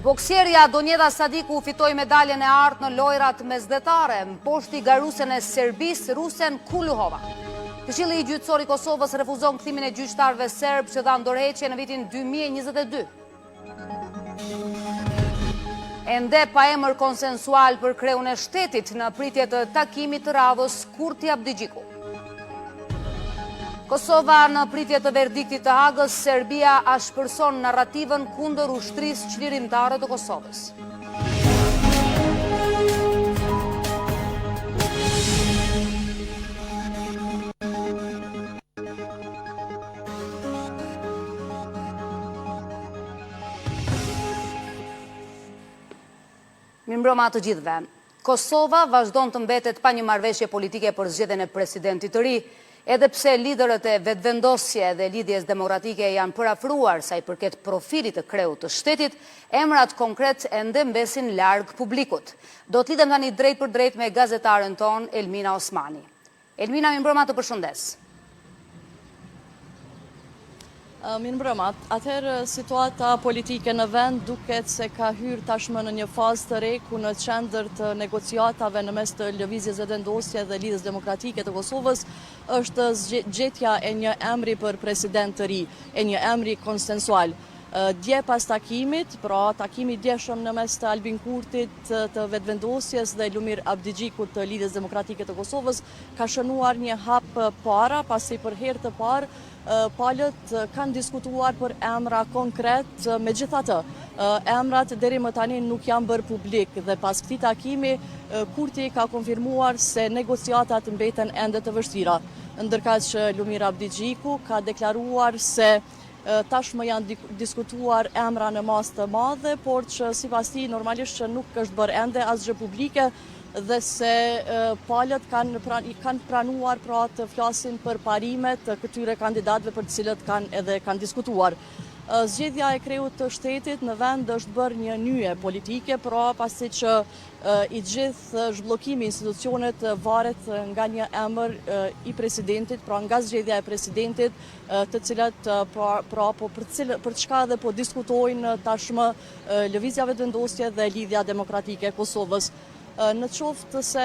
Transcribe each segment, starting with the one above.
Boksierja Donjeda Sadiku fitoi medaljen e artë në lojrat mesdhetare, mposhti garuesen e Serbisë, rusen Kuluhova. Këshilli i gjyqësor i Kosovës refuzon kthimin e gjyqtarëve serb që dhanë dorëheqje në vitin 2022. Ende pa emër konsensual për kreun e shtetit në pritje të takimit të radhës Kurti Abdigjiku. Kosova në pritje të verdiktit të Hagës, Serbia ashpërson narrativën kundër ushtrisë çlirimtare të Kosovës. Mirëmbrëma të gjithëve. Kosova vazhdon të mbetet pa një marrëveshje politike për zgjedhjen e presidentit të ri. Edhe pse liderët e vetëvendosje dhe lidhjes demokratike janë përafruar sa i përket profilit të kreut të shtetit, emrat konkret ende mbesin larg publikut. Do të lidhem tani drejt për drejt me gazetaren ton Elmina Osmani. Elmina, mirëmbrëma, të përshëndes. Mirëmbrëma, atëherë situata politike në vend duket se ka hyrë tashmë në një fazë të re ku në qendër të negociatave në mes të lëvizjes vetëvendosje dhe lidhjes demokratike të Kosovës është gjetja e një emri për president të ri, e një emri konsensual. Dje pas takimit, pra takimi djeshëm në mes të Albin Kurtit të vetëvendosjes dhe Lumir Abdigjikut të lidhjes demokratike të Kosovës, ka shënuar një hap para, pasi për herë të parë palët kanë diskutuar për emra konkret, megjithatë, emrat deri më tani nuk janë bërë publik dhe pas këtij takimi Kurti ka konfirmuar se negociatat mbeten ende të vështira. Ndërkaq që Lumir Abdigjiku ka deklaruar se tashmë janë diskutuar emra në masë të madhe, por që sipas tij normalisht që nuk është bërë ende asgjë publike dhe se palët kanë pranuar pra të flasin për parimet të këtyre kandidatëve për të cilët kanë diskutuar. Zgjedhja e kreut të shtetit në vend është bërë një nyje politike, pra pasi që i gjithë zhbllokimi i institucionet varet nga një emër i presidentit, pra nga zgjedhja e presidentit, të cilat për çka dhe po diskutojnë tashmë lëvizja vetëvendosje dhe lidhja demokratike e Kosovës. Në qoftë se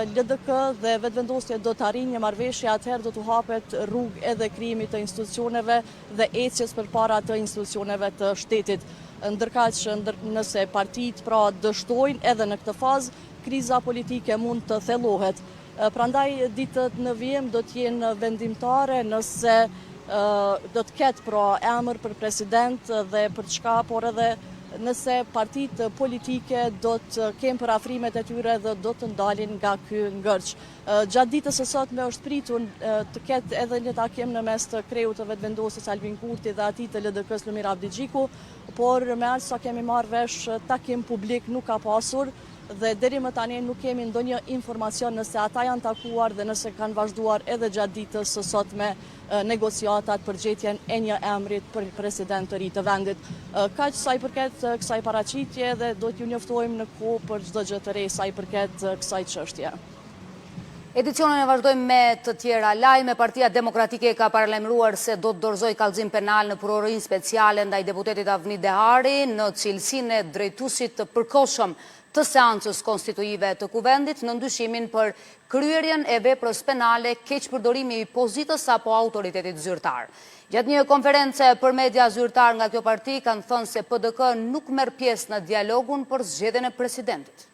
LDK dhe vetëvendosje do të arrijnë një marrëveshje, atëherë do të hapet rrugë edhe krijimit të institucioneve dhe ecjes përpara të institucioneve të shtetit. Ndërkaq që nëse partitë pra dështojnë edhe në këtë fazë, kriza politike mund të thellohet. Prandaj ditët në vijim do të jenë vendimtare nëse do të ketë pra emër për president dhe për çka, por edhe nëse partitë politike do të kenë parafrimet e tyre dhe do të ndalin nga ky ngërç. Gjatë ditës së sotme është pritur të ketë edhe një takim në mes të kreut të vetëvendosjes Albin Kurti dhe atij të LDK-s Lumir Abdigjiku, por me aq sa kemi marrë vesh, takim publik nuk ka pasur dhe deri më tani nuk kemi ndonjë informacion nëse ata janë takuar dhe nëse kanë vazhduar edhe gjatë ditës së sotme negociatat për gjetjen e një emri për president të ri të vendit. Kaq sa i përket kësaj paraqitje dhe do t'ju njoftojmë në kohë për çdo gjë të re sa i përket kësaj çështje. Edicionin e vazhdojmë me të tjera lajme. Partia Demokratike ka paralajmëruar se do të dorëzojë kallëzim penal në prokurorin speciale ndaj deputetit Avni Dehari në cilësinë e drejtuesit të përkohshëm të seancës konstituive të kuvendit në ndyshimin për kryerjen e veprës penale keqpërdorimi i pozitës apo autoritetit zyrtar. Gjatë një konference për media zyrtar nga kjo parti kanë thënë se PDK nuk merr pjesë në dialogun për zgjedhjen e presidentit.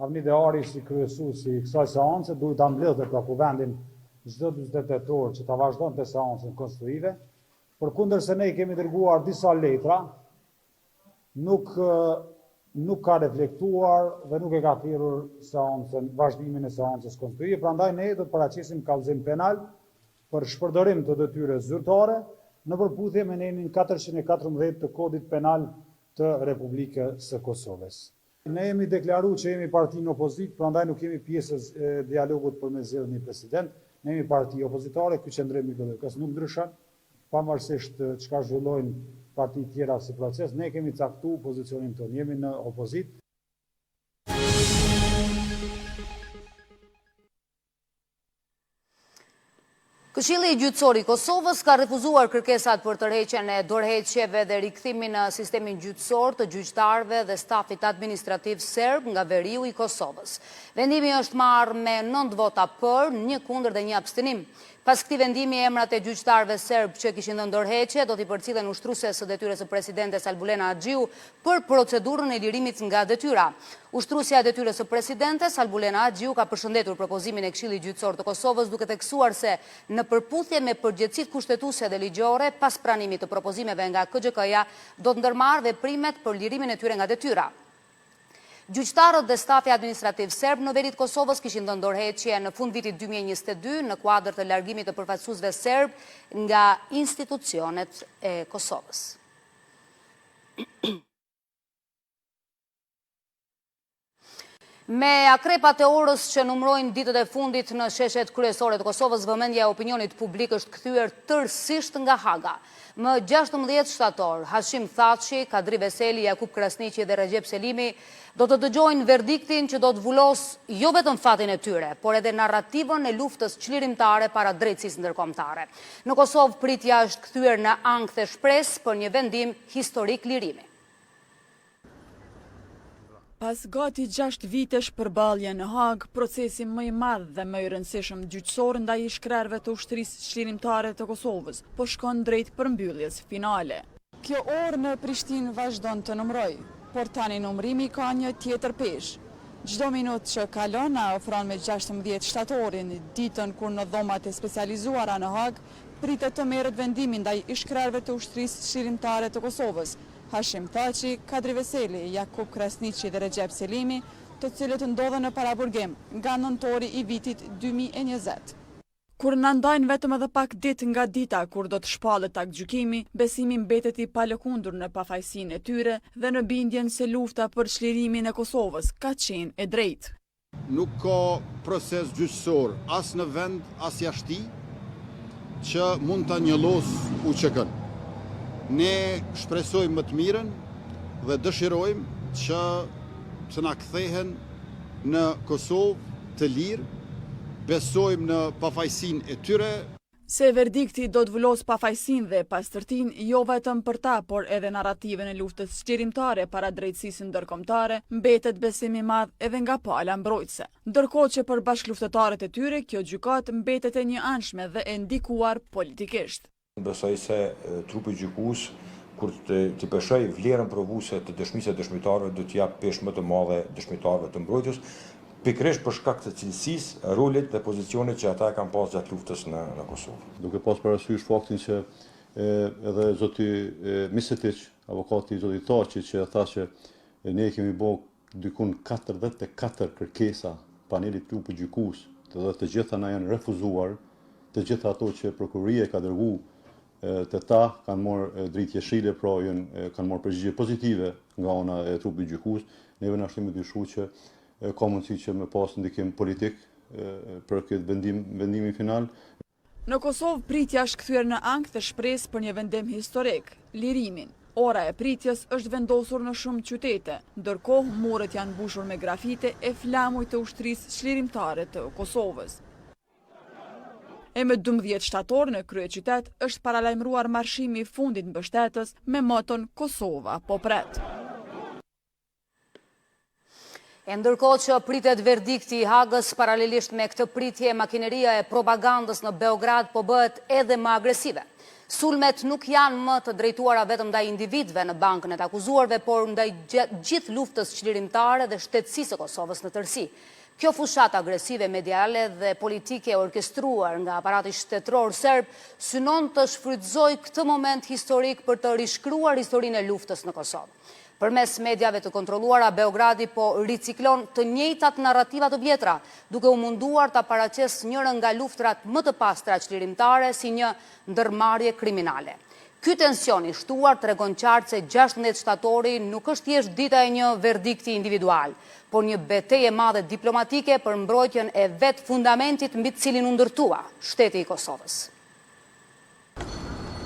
Avni Dehari si kryesuesi i kësaj seance duhet ta mbledhte pra kuvendin çdo 48 orë që ta vazhdonte seancën konstituive, përkundërse ne kemi dërguar disa letra, nuk ka reflektuar dhe nuk e ka thirrur vazhdimin e seancës konstituive, prandaj ne do të paraqisim kallëzim penal për shpërdorim të detyrës zyrtare në përputhje me nenin 414 të Kodit Penal të Republikës së Kosovës. Ne jemi deklaruar që jemi parti në opozit, prandaj nuk jemi pjesë e dialogut për me zgjedhjen e një president. Ne jemi parti opozitare, ky qendrimi i PDK-s nuk ndryshon, pavarësisht çka zhvillojnë partitë tjera si proces, ne kemi caktuar pozicionin tonë, jemi në opozit. Këshilli i gjyqësor i Kosovës ka refuzuar kërkesat për tërheqjen e dorëheqjeve dhe rikthimin në sistemin gjyqësor të gjyqtarëve dhe stafit administrativ serb nga veriu i Kosovës. Vendimi është marrë me 9 vota për, 1 kundër dhe 1 abstenim. Pas këtij vendimi, emrat e gjyqtarëve serb që kishin dhënë dorëheqje do t'i përcillen ushtruese së detyrës së presidentes Albulena Axhiu për procedurën e lirimit nga detyra. Ushtrusja e detyrës së presidentes Albulena Axhiu ka përshëndetur propozimin e Këshillit Gjyqësor të Kosovës duke theksuar se në përputhje me përgjegjësitë kushtetuese dhe ligjore, pas pranimit të propozimeve nga KGK-ja, do të ndërmarrë veprimet për lirimin e tyre nga detyra. Gjyqtarët dhe stafi administrativ serb në veri të Kosovës kishin dhënë dorëheqje në fund vitit 2022 në kuadër të largimit të përfaqësuesve serb nga institucionet e Kosovës. Me akrepat e orës që numrojnë ditët e fundit në sheshet kryesore të Kosovës, vëmendja e opinionit publik është kthyer tërësisht nga Haga. Më 16 shtator, Hashim Thaçi, Kadri Veseli, Jakub Krasniqi dhe Recep Selimi do të dëgjojnë verdiktin që do të vullos jo vetëm fatin e tyre, por edhe narrativën e luftës çlirimtare para drejtësisë ndërkombëtare. Në Kosovë pritja është kthyer në ankth e shpresë për një vendim historik lirimi. Pas gati 6 vitesh përballje në Hag, procesi më i madh dhe më i rëndësishëm gjyqësor ndaj shkrerëve të ushtrisë çlirimtare të Kosovës po shkon drejt përmbylljes finale. Kjo orë në Prishtinë vazhdon të numroj, por tani numrimi ka një tjetër peshë. Çdo minutë që kalon na ofron me 16 shtatorin ditën kur në dhomat e specializuara në Hag pritet të merret vendimi ndaj shkrerëve të ushtrisë çlirimtare të Kosovës. Hashim Thaçi, Kadri Veseli, Jakub Krasniqi dhe Recep Selimi, të cilët ndodhen në paraburgim nga nëntori i vitit 2020. Kur na ndajnë vetëm edhe pak ditë nga dita kur do të shpallet taktgjykimi, besimi mbetet i palëkundur në pafajësinë e tyre dhe në bindjen se lufta për çlirimin e Kosovës ka qenë e drejtë. Nuk ka proces gjyqësor as në vend as jashti që mund ta njollos UÇK-n. Ne shpresojmë më të mirën dhe dëshirojmë që të na kthehen në Kosovë të lirë, besojmë në pafajësinë e tyre. Se verdikti do të vullos pafajësinë dhe pastërtinë jo vetëm për ta, por edhe narrativën e luftës çlirimtare para drejtësisë ndërkombëtare, mbetet besim i madh edhe nga pala mbrojtëse. Ndërkohë që për bashkëluftëtarët e tyre, kjo gjykatë mbetet e një anshme dhe e ndikuar politikisht. Besoj se trupi gjykues, kur të peshoj vlerën provuese të dëshmisë e dëshmitarëve, do të jap peshë më të madhe dëshmitarëve të mbrojtjes, pikërisht për shkak të cilësisë, rolit dhe pozicionit që ata kanë pas gjatë luftës në Kosovë. Duke pas parasysh faktin që edhe zoti Misetić, avokati zoti Thaçi, që tha që ne kemi bërë dykun 44 kërkesa panelit trupit gjykues, dhe të gjitha na janë refuzuar, të gjitha ato që prokuroria ka dërguar të ta kanë marrë dritë jeshile, pra kanë marrë përgjigje pozitive nga ana e trupit gjykues. Neve na shtymë dyshu që ka mundësi që me pas ndikim politik për këtë vendimin final. Në Kosovë pritja është kthyer në ankth të shpresë për një vendim historik, lirimin. Ora e pritjes është vendosur në shumë qytete, ndërkohë muret janë mbushur me grafite e flamuj të ushtrisë çlirimtare të Kosovës. E me 12 shtator në kryeqytet është paralajmëruar marshimi i fundit mbështetës me moton Kosova po pret. E ndërkohë që pritet verdikti i Hagës, paralelisht me këtë pritje, makineria e propagandës në Beograd po bëhet edhe më agresive. Sulmet nuk janë më të drejtuara vetëm ndaj individëve në bankën e të akuzuarve, por ndaj gjithë luftës çlirimtare dhe shtetësisë së Kosovës në tërësi. Kjo fushat agresive mediale dhe politike orkestruar nga aparati shtetëror serb synon të shfrytëzojë këtë moment historik për të rishkruar historinë e luftës në Kosovë. Përmes mediave të kontrolluara, Beogradi po riciklon të njëjtat narrativa të vjetra, duke u munduar ta paraqesë njërin nga luftrat më të pastra çlirimtare si një ndërmarrje kriminale. Ky tension i shtuar tregon qartë se 16 shtatori nuk është thjesht dita e një verdikti individual, por një betejë e madhe diplomatike për mbrojtjen e vet fundamentit mbi të cilin u ndërtua shteti i Kosovës.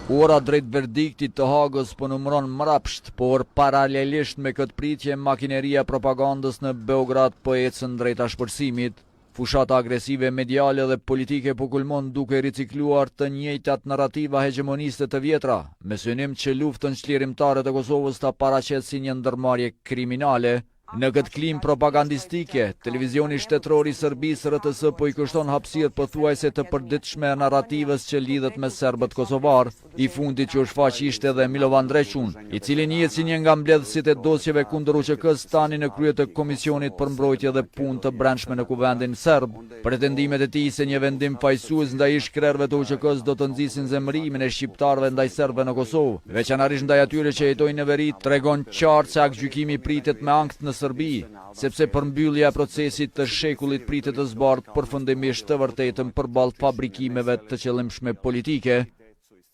Ora drejt verdiktit të Hagës po numëron mrapsht, por paralelisht me këtë pritje, makineria propagandës në Beograd po ecën drejt ashpërsimit. Fushata agresive mediale dhe politike po kulmon duke ricikluar të njëjtat narrativa hegemoniste të vjetra, me synim që luftën çlirimtare të Kosovës ta paraqet si një ndërmarrje kriminale. Në këtë klim propagandistike, televizioni shtetëror i Serbisë RTS po i kushton hapësirë pothuajse të përditshme narrativës që lidhet me serbët kosovar. I fundit që u shfaq ishte edhe Milovan Drequn, i cili njihet si një nga mbledhësit e dosjeve kundër UÇK-s tani në krye të Komisionit për Mbrojtje dhe Punë të Brendshme në Kuvendin Serb. Pretendimet e tij se një vendim fajsues ndaj shkrerëve të UÇK-s do të nxisin zemërimin e shqiptarëve ndaj serbëve në Kosovë, veçanërisht ndaj atyre që jetojnë në veri, tregon qartë se aktgjykimi pritet me ankth në Serbi, sepse përmbyllja e procesit të shekullit pritet të zbardhë përfundimisht të vërtetën përballë fabrikimeve të qëllimshme politike.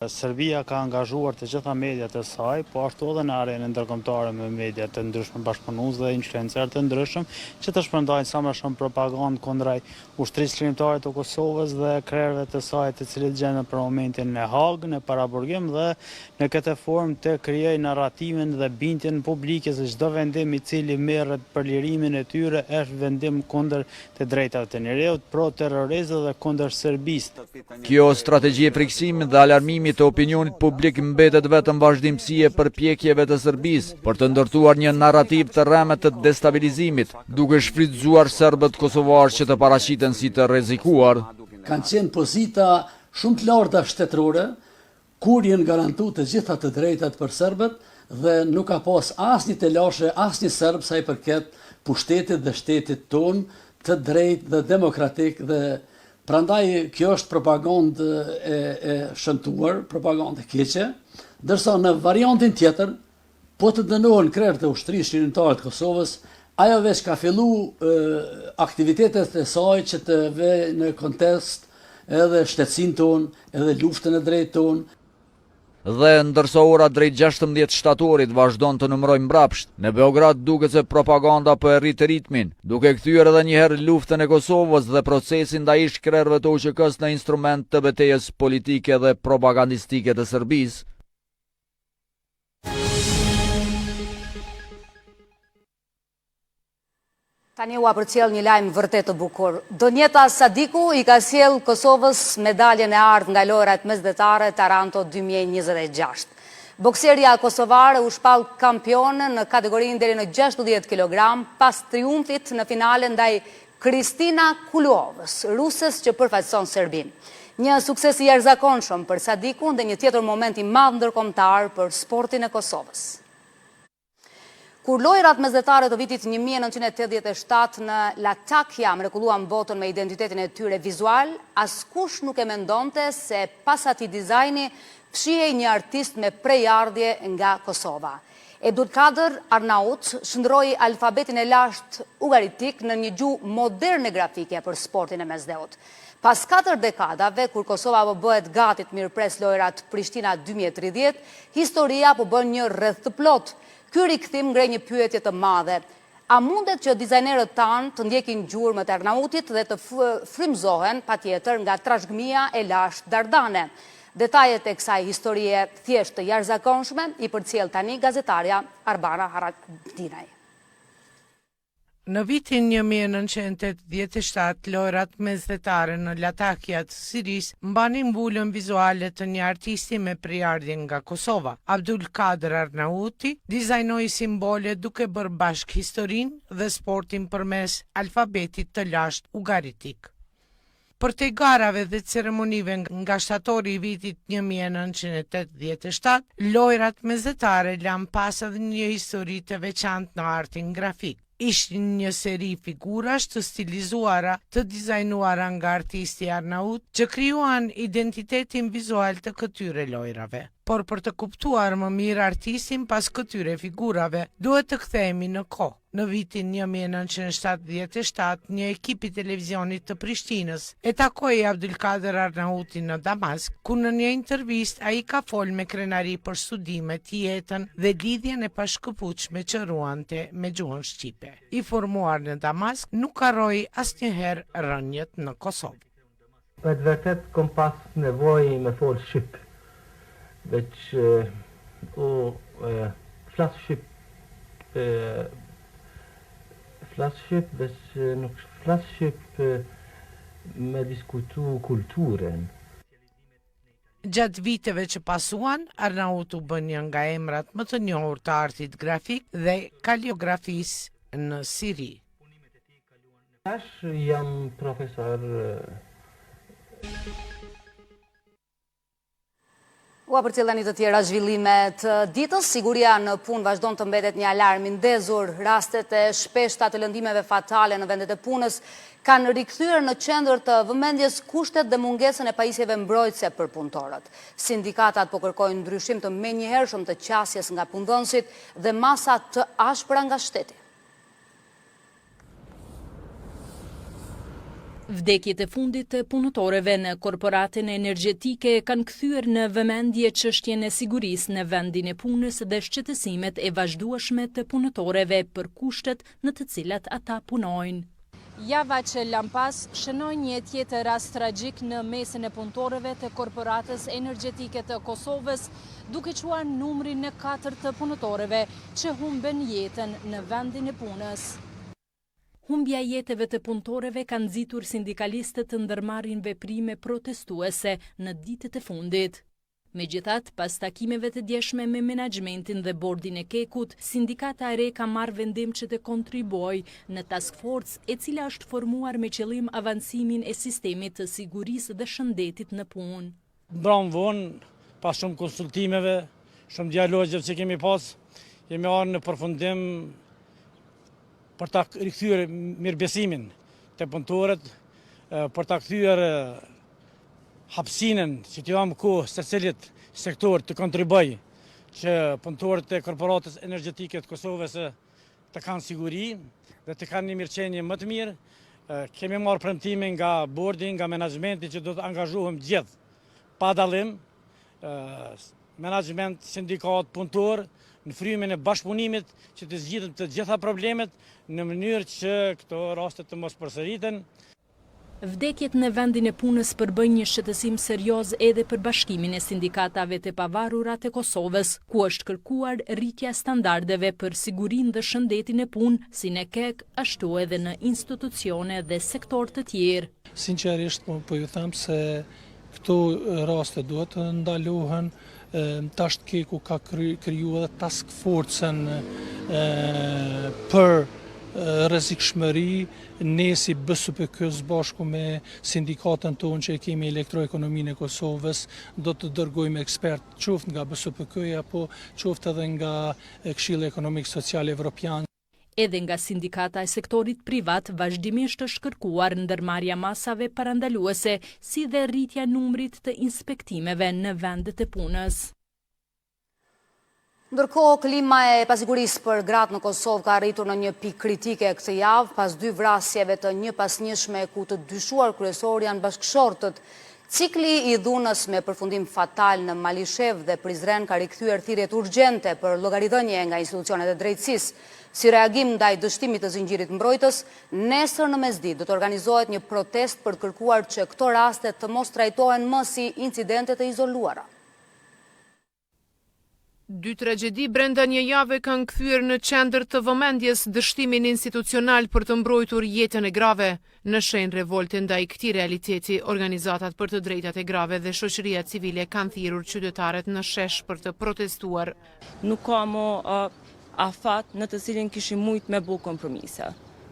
Serbia ka angazhuar të gjitha mediat e saj, po ashtu edhe në arenën ndërkombëtare me media të ndryshme bashkëpunues dhe influencerë të ndryshëm, që të shpërndajnë sa më shumë propagandë kundrejt ushtrisë çlirimtare të Kosovës dhe krerëve të saj, të cilët gjenden për momentin në Hagë, në paraburgim dhe në këtë formë të krijojë narratimin dhe bindjen publike se çdo vendim i cili merret për lirimin e tyre është vendim kundër të drejtave të njerëzit, pro-terroristë dhe kundër serbistë. Kjo strategji e friksimit dhe alarmimit të opinionit publik mbetet vetëm vazhdimsi e përpjekjeve të Serbisë për të ndërtuar një narrativ të rreme të destabilizimit, duke shfrytzuar serbët kosovar që të paraqiten si të rrezikuar. Kanë qenë pozita shumë të larta shtetërore, kur janë garantuar të gjitha të drejtat për serbët dhe nuk ka pas asnjë telashe, asnjë serb sa i përket pushtetit dhe shtetit ton të drejtë dhe demokratik dhe prandaj kjo është propagandë e shëmtuar, propagandë e keqe, ndërsa në variantin tjetër, po të dënohen krerët e ushtrisë çlirimtare të Kosovës, ajo veç ka fillu aktivitetet e saj që të vë në kontekst edhe shtetësinë tonë, edhe luftën e drejtë tonë. Dhe ndërsa ora drejt 16 shtatorit vazhdon të numërojnë mbrapsht, në Beograd duket se propaganda po e rrit ritmin, duke kthyer edhe një herë luftën e Kosovës dhe procesin ndaj shkrerëve të UÇK-s në instrument të betejës politike dhe propagandistike të Serbisë. Tani u përcjell një lajm vërtet të bukur. Donjeta Sadiku i ka sjell Kosovës medaljen e ardhë nga lojrat mesdhetare Taranto 2026. Bokseria kosovare u shpall kampione në kategorinë deri në 60 kg pas triumfit në finale ndaj Kristina Kulovës, ruses që përfaqëson Serbinë. Një sukses i jashtëzakonshëm për Sadikun dhe një tjetër moment i madh ndërkombëtar për sportin e Kosovës. Kur lojrat mesdhetare të vitit 1987 në Latakia mrekulluan botën me identitetin e tyre vizual, askush nuk e mendonte se pas atij dizajni fshihej një artist me prejardhje nga Kosova. Edulkader Arnaut shndroi alfabetin e lashtë ugaritik në një gjuhë moderne grafike për sportin e mesdheut. Pas 4 dekadave, kur Kosova po bëhet gati të mirëpres lojrat Prishtina 2030, historia po bën një rreth të plotë. Ky rikthim ngre një pyetje të madhe. A mundet që dizajnerët tanë të ndjekin gjurmët e Arnautit dhe të frymëzohen patjetër nga trashëgimia e lashtë dardane? Detajet e kësaj historie thjesht të jashtëzakonshme i përcjell tani gazetarja Arbana Haradinaj. Në vitin 1987, lojrat mesdhetare në Latakia të Sirisë mbanin mbullën vizuale të një artisti me prejardhje nga Kosova. Abdulkader Arnauti dizajnoi simbole duke bërë bashk historinë dhe sportin përmes alfabetit të lashtë ugaritik. Për te garave dhe ceremonive nga shtatori i vitit 1987, lojrat mesdhetare lan pas edhe një histori të veçantë në artin grafik. Ishin një seri figurash të stilizuara, të dizajnuara nga artisti Arnaut, që krijuan identitetin vizual të këtyre lojrave. Por për të kuptuar më mirë artistin pas këtyre figurave, duhet të kthehemi në kohë. Në vitin 1977, një ekip i televizionit të Prishtinës e takoi Abdulkader Arnautin në Damask, ku në një intervistë ai ka folë me krenari për studimet, jetën dhe lidhjen e pashkëpuqme që ruante me gjuhën shqipe. I formuar në Damask, nuk harroi asnjëherë rënjet në Kosovë. Për të vërtet kom pas nevojë me fol shqip. Veç flas shqip flas shqip, veç nuk flas shqip me diskutu kulturën. Gjatë viteve që pasuan, Arnautu bën një nga emrat më të njohur të artit grafik dhe kaligrafisë në Siri. Tash jam profesor. Ua për cilën të tjera zhvillimet ditës, siguria në punë vazhdon të mbetet një alarm i ndezur. Rastet e shpeshta të lëndimeve fatale në vendet e punës kanë rikthyer në qendër të vëmendjes kushtet dhe mungesën e pajisjeve mbrojtëse për punëtorët. Sindikatat po kërkojnë ndryshim të menjëhershëm të qasjes nga punëdhënësit dhe masa të ashpra nga shteti. Vdekjet e fundit të punëtorëve në korporatën energjetike kanë kthyer në vëmendje çështjen e sigurisë në vendin e punës dhe shqetësimet e vazhdueshme të punëtorëve për kushtet në të cilat ata punojnë. Java që lampas shënoi një tjetër rast tragjik në mesin e punëtorëve të korporatës energjetike të Kosovës, duke quar numrin e 4 të punëtorëve që humben jetën në vendin e punës. Humbja jetëve të punëtorëve kanë nxitur sindikalistët të ndërmarrin veprime protestuese në ditët e fundit. Megjithatë, pas takimeve të djeshme me menaxhmentin dhe bordin e Kekut, sindikata e re ka marrë vendim që të kontribuojë në task force e cila është formuar me qëllim avancimin e sistemit të sigurisë dhe shëndetit në punë. Mbram vonë, pas shumë konsultimeve, shumë dialogjeve që kemi pas, jemi arë në përfundim për ta rikthyer mirëbesimin të punëtorët, për ta kthyer hapësinën që të jam kohë secilit sektor të kontribuojë që punëtorët e korporatës energjetike të Kosovës të kanë siguri dhe të kanë një mirëqenie më të mirë. Kemi marrë premtime nga bordi, nga menaxhmenti që do të angazhohem gjithë pa dallim, menaxhment, sindikat, punëtor, në frymen e bashkëpunimit që të zgjidhen të gjitha problemet në mënyrë që këto raste të mos përsëriten. Vdekjet në vendin e punës përbëjnë një shqetësim serioz edhe për bashkimin e sindikatave të pavarura të Kosovës, ku është kërkuar rritja standardeve për sigurinë dhe shëndetin e punë, si në KEK, ashtu edhe në institucione dhe sektor të tjerë. Sinqerisht, po ju them se këto raste duhet të ndalohen. Tash Keku ka kriju edhe task forcen për rrezikshmëri, ne si BSPK-s bashku me sindikatën tonë që kemi elektroekonominë e Kosovës, do të dërgojmë ekspert qoftë nga BSPK-ja, apo qoftë edhe nga Këshilli Ekonomik Social Evropian. Edhe nga sindikata e sektorit privat vazhdimisht është kërkuar ndërmarrja masave parandaluese, si dhe rritja numrit të inspektimeve në vendet e punës. Ndërkohë, klima e pasigurisë për gratë në Kosovë ka arritur në një pikë kritike këtë javë, pas 2 vrasjeve të një pasnjëshme ku të dyshuar kryesor janë bashkëshortët. Cikli i dhunës me përfundim fatal në Malishev dhe Prizren ka rikthyer thirrjet urgjente për llogaridhënie nga institucionet e drejtësisë. Si reagim ndaj dështimit të zinxhirit mbrojtës, nesër në mesditë do të organizohet një protest për kërkuar që këto raste të mos trajtohen më si incidente të izoluara. 2 tragjedi brenda një jave kanë kthyer në qendër të vëmendjes dështimin institucional për të mbrojtur jetën e grave. Në shenjë revolte ndaj këtij realiteti, organizatat për të drejtat e grave dhe shoqëria civile kanë thirrur qytetarët në shesh për të protestuar. Nuk ka më afat në të cilin kishim mujt me bu kompromise,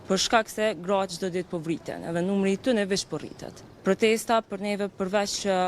për shkak se gratë çdo ditë po vriten, edhe numri i tyre veç po rritet. Protesta për neve përveç që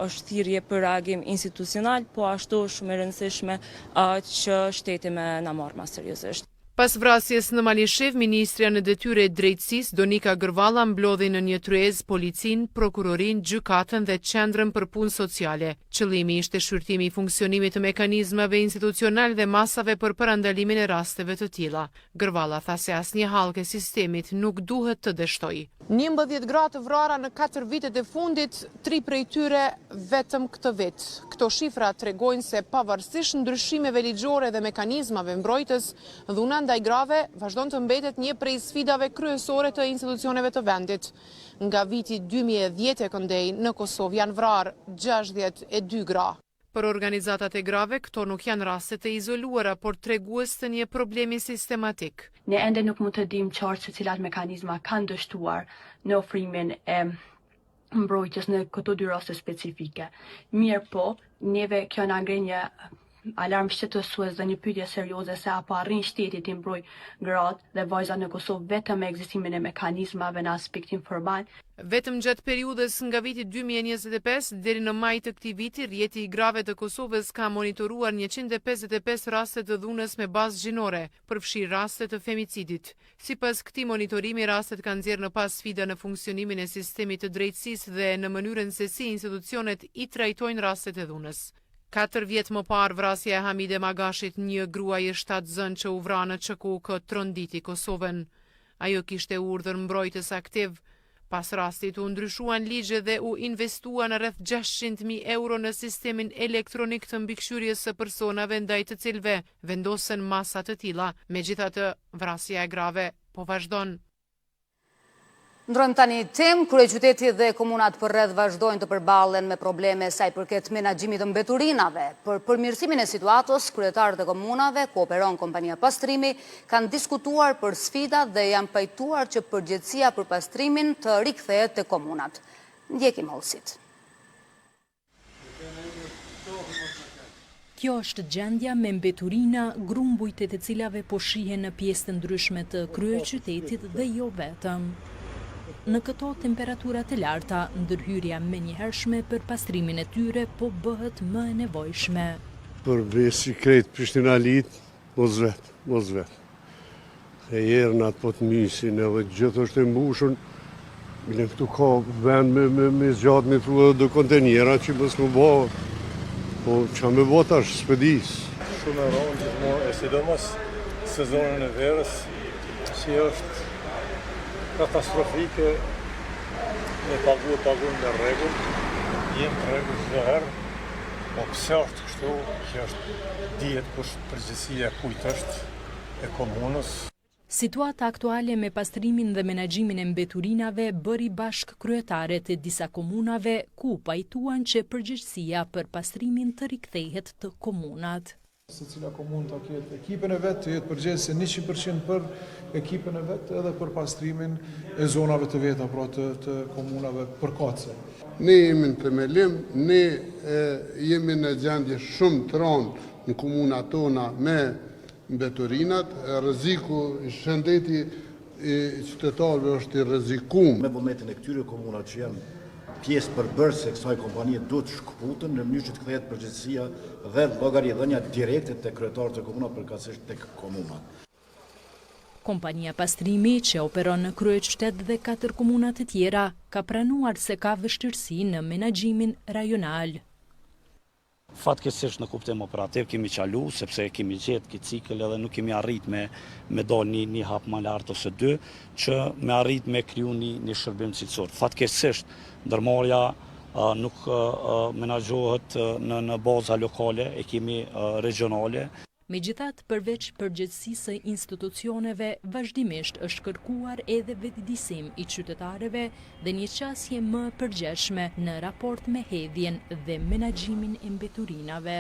është thirrje për reagim institucional, po ashtu shumë e rëndësishme që shteti me na marrë më seriozisht. Pas vrasjes në Malishev, Ministrja në Detyre e Drejtësisë Donika Gërvalla mblodhi në një tryezë policin, prokurorin, gjykatën dhe qendrën për punë sociale. Qëllimi ishte shqyrtimi i funksionimit të mekanizmave institucional dhe masave për parandalimin e rasteve të tilla. Gërvalla tha se asnjë hallkë e sistemit nuk duhet të dështojë. 11 gra të vrara në 4 vitet e fundit, 3 prej tyre vetëm këtë vit. Këto shifra tregojnë se pavarësisht ndryshimeve ligjore dhe mekanizmave mbrojtës, dhuna ndaj grave vazhdon të mbetet një prej sfidave kryesore të institucioneve të vendit. Nga viti 2010 e këndej në Kosovë janë vrarë 62 gra. Për organizatat e grave, këto nuk janë rastet e izoluara, por tregues të një problemi sistematik. Ne ende nuk mund të dim qartë se cilat mekanizma kanë dështuar në ofrimin e mbrojtjes në këto dy raste specifike. Mirë po, neve kjo na ngre një alarm shqetësues dhe një pyetje serioze se apo arrin shteti të mbroj gratë dhe vajzat në Kosovë vetëm me ekzistimin e mekanizmave në aspektin formal. Vetëm gjatë periudhës nga viti 2025 deri në maj të këtij viti, rjeti i grave të Kosovës ka monitoruar 155 raste të dhunës me bazë gjinore, përfshi raste të femicidit. Sipas këtij monitorimi, rastet kanë nxjerrë në pas sfida në funksionimin e sistemit të drejtësisë dhe në mënyrën se si institucionet i trajtojnë rastet e dhunës. 4 vjet më parë, vrasja e Hamide Magashit, një gruaje shtatzën që u vra në ÇKUK, tronditi Kosovën. Ajo kishte urdhër mbrojtës aktiv. Pas rastit u ndryshuan ligje dhe u investuan rreth 600.000 euro në sistemin elektronik të mbikëqyrjes së personave ndaj të cilëve vendosen masa të tilla. Megjithatë, vrasja e grave po vazhdon. Ndrojmë tani temë, kryeqyteti dhe komunat përreth vazhdojnë të përballen me probleme sa i përket menaxhimit të mbeturinave. Për përmirësimin e situatës, kryetarët e komunave, ku operon kompania pastrimi, kanë diskutuar për sfidat dhe janë pajtuar që përgjegjësia për pastrimin të rikthehet te komunat. Ndjekim hollësit. Kjo është gjendja me mbeturina, grumbujt e të cilave po shihen në pjesë të ndryshme të kryeqytetit dhe jo vetëm. Në këto temperaturat e larta, ndërhyrja menjëhershme për pastrimin e tyre po bëhet më e nevojshme. Për besi krejt Prishtinalit, mos vet. E jernat po të mysin, edhe gjithë është e mbushën, bile këtu ka vend me zgjatë me thua dhe kontenjera që mos më bëhë, po që me bëhë tash spedis. Shumë e rronë gjithmonë, e sidomos sezonën e verës, që është katastrofike, me pagu në rregull, jenë të rregull çdo herë, po pse është kështu, që është dihet kush përgjegjësia kujt është e komunës. Situata aktuale me pastrimin dhe menaxhimin e mbeturinave bëri bashk kryetaret e disa komunave ku pajtuan që përgjegjësia për pastrimin të rikthehet të komunat. Se cila komunë të ketë ekipën e vetë, të jetë përgjegjëse 100% për ekipën e vetë edhe për pastrimin e zonave të veta, pra të komunave përkatëse. Ne jemi në themelim, ne jemi në gjendje shumë të rëndë në komunat tona me mbeturinat, rreziku i shëndeti i qytetarëve është i rrezikuar. Me vullnetin e këtyre komunat që janë pjesë përbërëse e kësaj kompanie duhet shkëputën në mënyrë që të kthehet përgjegjësia dhe llogaridhënia direkte te kryetarët e komunave përkatësisht tek komunat. Kompania pastrimi që operon në kryeqytet dhe 4 komuna të tjera ka pranuar se ka vështirësi në menaxhimin rajonal. Fatkeqësisht në kuptim operativ kemi qalu, sepse kemi gjetë këtë cikël edhe nuk kemi arrit me dal një hap më lart ose dy, që me arrit me kriju një shërbim cilësor. Fatkeqësisht ndërmarrja nuk menaxhohet në baza lokale, e kemi regionale. Megjithatë, përveç përgjegjësisë së institucioneve, vazhdimisht është kërkuar edhe vetëdijsim i qytetarëve dhe një qasje më përgjegjshme në raport me hedhjen dhe menaxhimin e mbeturinave.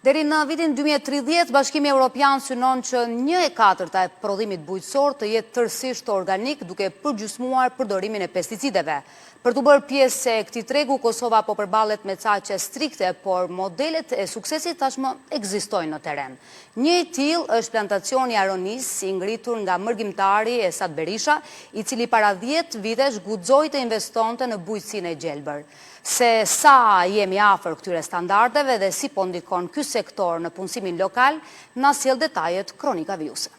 Deri në vitin 2030, Bashkimi Evropian synon që 1/4 e prodhimit bujqësor të jetë tërësisht organik, duke përgjysmuar përdorimin e pesticideve. Për të bërë pjesë e këtij tregu, Kosova po përballet me caqe strikte, por modelet e suksesit tashmë ekzistojnë në terren. Një i tillë është plantacioni aronis i ngritur nga mërgjimtari Esad Berisha, i cili para 10 vitesh guxoi të investonte në bujqësinë e gjelbër. Se sa jemi afër këtyre standardeve dhe si po ndikon ky sektor në punësimin lokal, na sjell detajet kronika vijuse.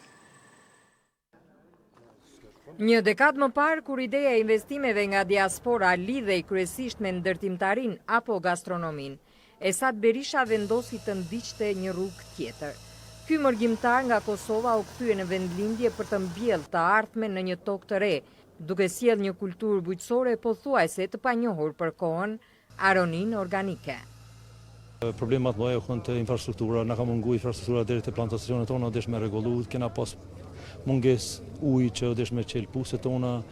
Një dekadë më parë, kur ideja e investimeve nga diaspora lidhej kryesisht me ndërtimtarin apo gastronomin, Esad Berisha vendosi të ndiqte një rrugë tjetër. Ky mërgjimtar nga Kosova u kthye në vendlindje për të mbjellë të ardhmen në një tokë të re, duke sjellë një kulturë bujqësore pothuajse të panjohur për kohën, aronin organike. Problemat më e kanë të infrastruktura, na ka mungu infrastruktura deri te plantacionet tona, desh me rregullu, kena pas mungesë ujë që desh me çel puset tona,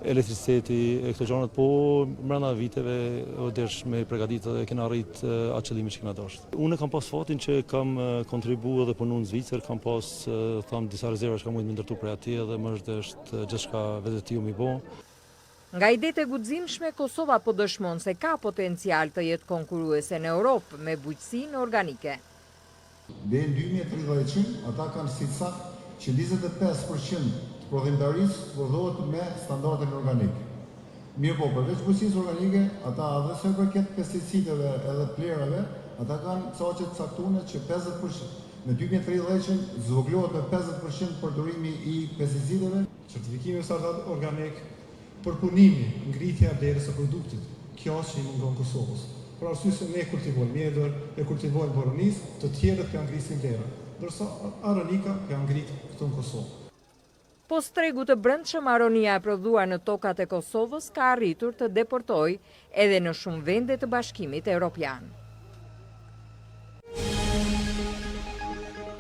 elektriciteti e këto gjanët, po mbrana viteve o desh me përgatitur dhe kena arrit atë qëllimi që kena dashur. Unë kam pas fatin që kam kontribuar dhe punu në Zvicër, kam pas disa rezerva që kam mujtë me ndërtu për atje dhe më është gjithçka vetë ti mi bo. Nga idete guximshme, Kosova po dëshmon se ka potencial të jetë konkurruese në Europë me bujqësinë organike. Deri në 2030 ata kanë si sakt që 25% të prodhimtarisë prodhohet me standardin organik. Mirë po, përveç bujqësisë organike, ata edhe sa i përket pesticideve edhe plerave, ata kanë caqe të caktuara që 50%. Në 2030 zvogëlohet me 50% përdorimi i pesticideve. Certifikimi i standardit organik, përpunimi, ngritja e vlerës së produktit, kjo që i mungon Kosovës. Për arsye se ne kultivojmë mjedër, e kultivojmë boronis, të tjerët kanë ngrisin vlera, ndërsa aronika kanë ngrit këtu në Kosovë. Po stregu të brendshëm, aronia e prodhuar në tokat e Kosovës ka arritur të deportojë edhe në shumë vende të Bashkimit Evropian.